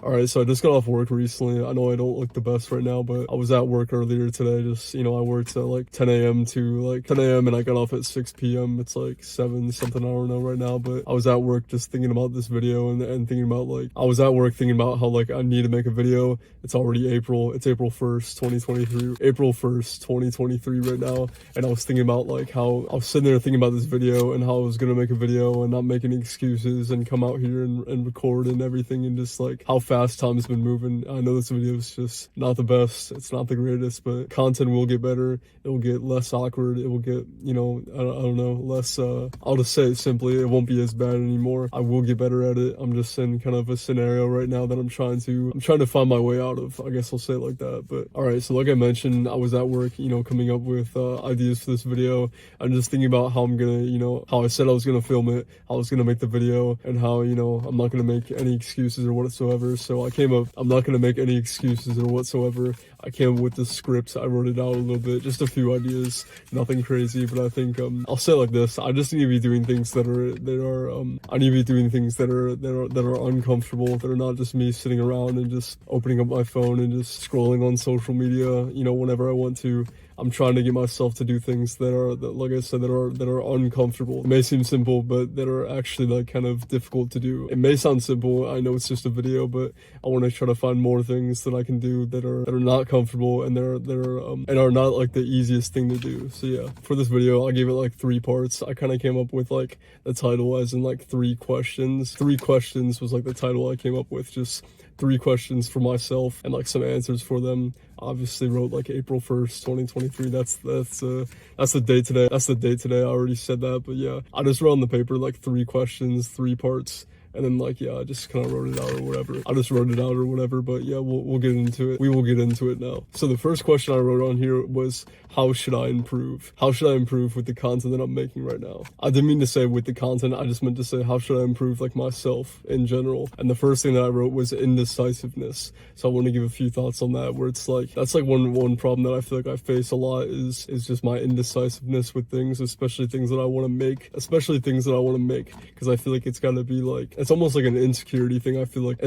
Alright, so I just got off work recently. I know I don't look the best right now, but I was at work earlier today. Just, I worked at like 10 a.m. to like 10 a.m. and I got off at 6 p.m. It's like 7 something, I don't know right now, but I was at work just thinking about this video and thinking about like, I was at work thinking about how like I need to make a video. It's already April. It's April 1st, 2023. April 1st, 2023 right now. And I was thinking about like how I was sitting there thinking about this video and how I was gonna make a video and not make any excuses and come out here and record and everything, and just like how fast time's been moving. I know this video is just not the best, it's not the greatest, but content will get better. It will get less awkward. It will get, I don't know, less, I'll just say it simply, it won't be as bad anymore. I will get better at it. I'm just in kind of a scenario right now that I'm trying to find my way out of. I guess I'll say it like that. But all right, so like I mentioned, I was at work, coming up with ideas for this video. I'm just thinking about how I'm gonna, how I said I was gonna film it, how I was gonna make the video, and how, I'm not gonna make any excuses or whatsoever. So I'm not gonna make any excuses or whatsoever. I came up with the script. I wrote it out a little bit, just a few ideas, nothing crazy. But I think I'll say it like this: I just need to be doing things I need to be doing things that are uncomfortable, that are not just me sitting around and just opening up my phone and just scrolling on social media, whenever I want to. I'm trying to get myself to do things that like I said, that are uncomfortable. It may seem simple, but that are actually like kind of difficult to do. It may sound simple. I know it's just a video, but I want to try to find more things that I can do that are not comfortable and and are not like the easiest thing to do. So yeah, for this video, I gave it like 3 parts. I kind of came up with like the title as in like 3 questions. 3 questions was like the title I came up with. Just 3 questions for myself and like some answers for them. Obviously wrote like April 1st, 2023. That's the date today. That's the date today. I already said that, but yeah, I just wrote on the paper like 3 questions, 3 parts. And then like, yeah, I just kind of wrote it out or whatever. I just wrote it out or whatever, but yeah, we'll get into it. We will get into it now. So the first question I wrote on here was, how should I improve? How should I improve with the content that I'm making right now? I didn't mean to say with the content. I just meant to say, how should I improve like myself in general? And the first thing that I wrote was indecisiveness. So I want to give a few thoughts on that, where it's like, that's like one problem that I feel like I face a lot is just my indecisiveness with things, especially things that I want to make, because I feel like it's got to be like, it's almost like an insecurity thing. I feel like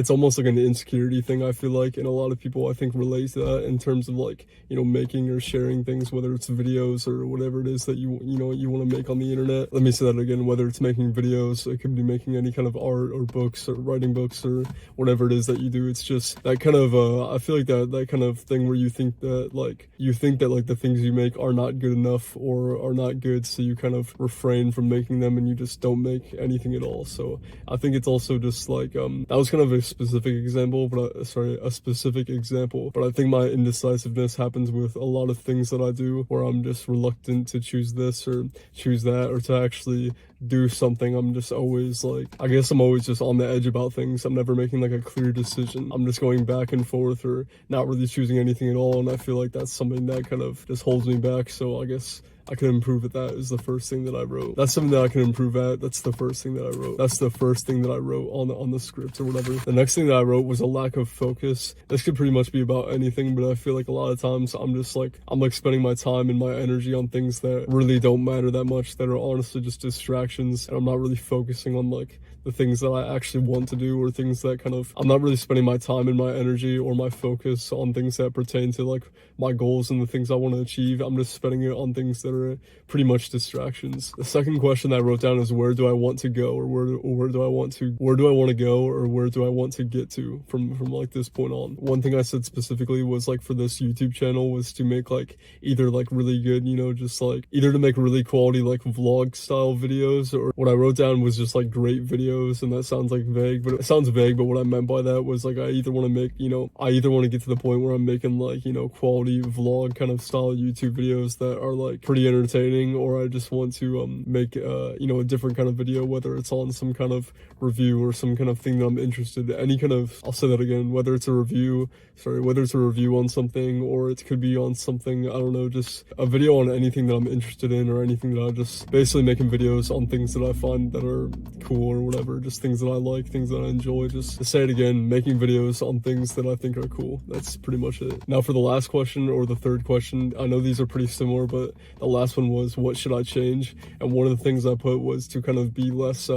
and a lot of people I think relate to that in terms of like, making or sharing things, whether it's videos or whatever it is that you want to make on the internet. Let me say that again, whether it's making videos, it could be making any kind of art or books or writing books or whatever it is that you do. It's just that kind of I feel like that kind of thing where you think that like the things you make are not good enough or are not good, so you kind of refrain from making them and you just don't make anything at all. So I think it's also just like that was kind of a specific example, but I think my indecisiveness happens with a lot of things that I do, where I'm just reluctant to choose this or choose that, or to actually do something. I'm just always like, I guess I'm always just on the edge about things. I'm never making like a clear decision. I'm just going back and forth or not really choosing anything at all, and I feel like that's something that kind of just holds me back. So I guess I can improve at that is the first thing that I wrote. That's something that I can improve at. That's the first thing that I wrote. That's the first thing that I wrote on the script or whatever. The next thing that I wrote was a lack of focus. This could pretty much be about anything, but I feel like a lot of times I'm spending my time and my energy on things that really don't matter that much, that are honestly just distractions, and I'm not really focusing on like the things that I actually want to do, or things that I'm not really spending my time and my energy or my focus on things that pertain to like my goals and the things I want to achieve. I'm just spending it on things that are pretty much distractions. The second question that I wrote down is, where do I want to go, or where do I want to go, or where do I want to get to from like this point on? One thing I said specifically was like, for this YouTube channel, was to make like either like really good, just like either to make really quality like vlog style videos, or what I wrote down was just like great videos. And that sounds like vague, but it sounds vague, but what I meant by that was like, I either want to get to the point where I'm making like, quality vlog kind of style YouTube videos that are like pretty entertaining, or I just want to make a different kind of video, whether it's on some kind of review or some kind of thing that I'm interested in. I'll say that again, whether it's a review on something, or it could be on something, I don't know, just a video on anything that I'm interested in, or anything that I just basically making videos on things that I find that are cool or whatever. Just things that I like, things that I enjoy. Just to say it again, making videos on things that I think are cool. That's pretty much it. Now for the last question, or the third question, I know these are pretty similar, but the last one was, what should I change? And one of the things I put was to kind of be less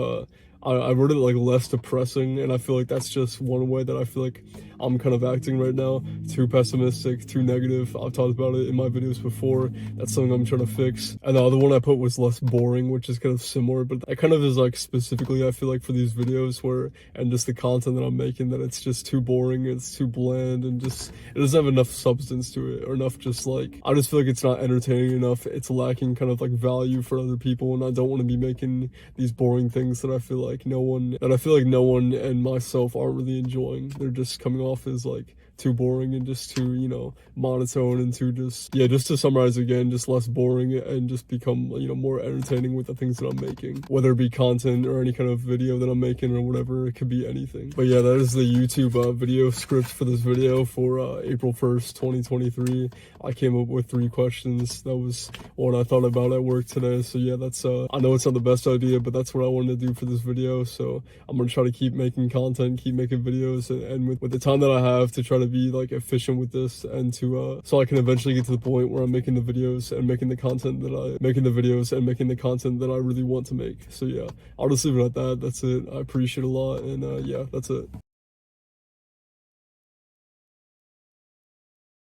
I wrote it like less depressing, and I feel like that's just one way that I feel like I'm kind of acting right now. Too pessimistic, too negative. I've talked about it in my videos before. That's something I'm trying to fix. And the other one I put was less boring, which is kind of similar, but that kind of is like specifically I feel like for these videos where, and just the content that I'm making, that it's just too boring, it's too bland, and just it doesn't have enough substance to it, or enough just like, I just feel like it's not entertaining enough. It's lacking kind of like value for other people, and I don't want to be making these boring things that I feel like no one and myself aren't really enjoying. They're just coming off as like too boring and just too, you know, monotone, and too just, yeah, just to summarize again, just less boring and just become, you know, more entertaining with the things that I'm making, whether it be content or any kind of video that I'm making or whatever. It could be anything. But yeah, that is the YouTube video script for this video for April 1st, 2023. I came up with 3 questions. That was what I thought about at work today. So yeah, that's I know it's not the best idea, but that's what I wanted to do for this video. So I'm gonna try to keep making content, keep making videos, and with the time that I have, to try to be like efficient with this, and to so I can eventually get to the point where I'm making the videos and making the content that I really want to make. So yeah, I'll just leave it at that. That's it. I appreciate it a lot, and yeah, that's it.